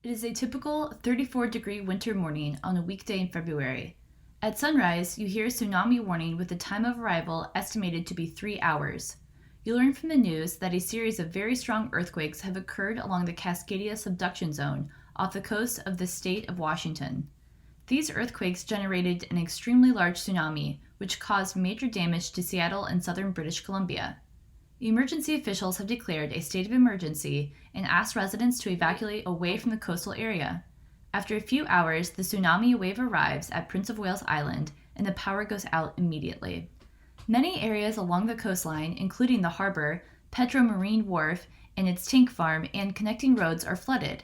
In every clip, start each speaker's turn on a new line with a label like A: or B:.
A: It is a typical 34-degree winter morning on a weekday in February. At sunrise, you hear a tsunami warning with the time of arrival estimated to be 3 hours. You learn from the news that a series of very strong earthquakes have occurred along the Cascadia subduction zone off the coast of the state of Washington. These earthquakes generated an extremely large tsunami, which caused major damage to Seattle and southern British Columbia. Emergency officials have declared a state of emergency and asked residents to evacuate away from the coastal area. After a few hours, the tsunami wave arrives at Prince of Wales Island and the power goes out immediately. Many areas along the coastline, including the harbor, Petro Marine Wharf, and its tank farm and connecting roads are flooded.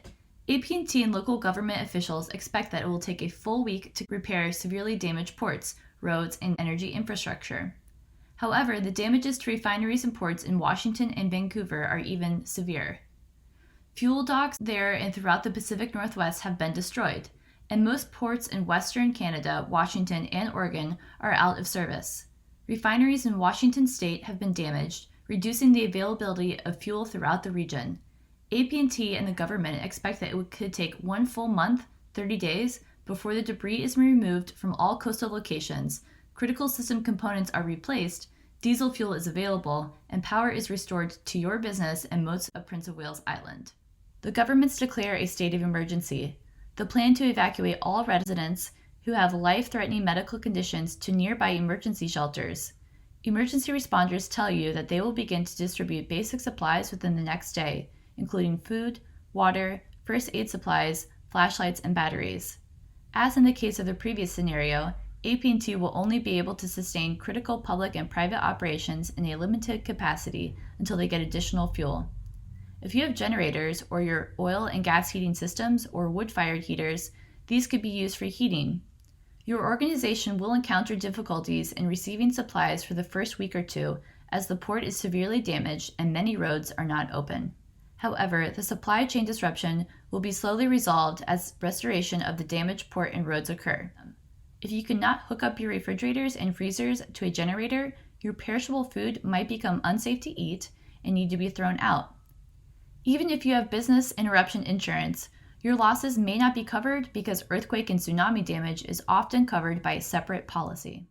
A: AT&T and local government officials expect that it will take a full week to repair severely damaged ports, roads, and energy infrastructure. However, the damages to refineries and ports in Washington and Vancouver are even severe. Fuel docks there and throughout the Pacific Northwest have been destroyed, and most ports in Western Canada, Washington, and Oregon are out of service. Refineries in Washington state have been damaged, reducing the availability of fuel throughout the region. AT&T and the government expect that it could take 1 full month, 30 days, before the debris is removed from all coastal locations, critical system components are replaced, diesel fuel is available, and power is restored to your business and most of Prince of Wales Island. The governments declare a state of emergency. The plan to evacuate all residents who have life-threatening medical conditions to nearby emergency shelters. Emergency responders tell you that they will begin to distribute basic supplies within the next day, including food, water, first aid supplies, flashlights, and batteries. As in the case of the previous scenario, AT&T will only be able to sustain critical public and private operations in a limited capacity until they get additional fuel. If you have generators or your oil and gas heating systems or wood-fired heaters, these could be used for heating. Your organization will encounter difficulties in receiving supplies for the first week or two as the port is severely damaged and many roads are not open. However, the supply chain disruption will be slowly resolved as restoration of the damaged port and roads occur. If you cannot hook up your refrigerators and freezers to a generator, your perishable food might become unsafe to eat and need to be thrown out. Even if you have business interruption insurance, your losses may not be covered because earthquake and tsunami damage is often covered by a separate policy.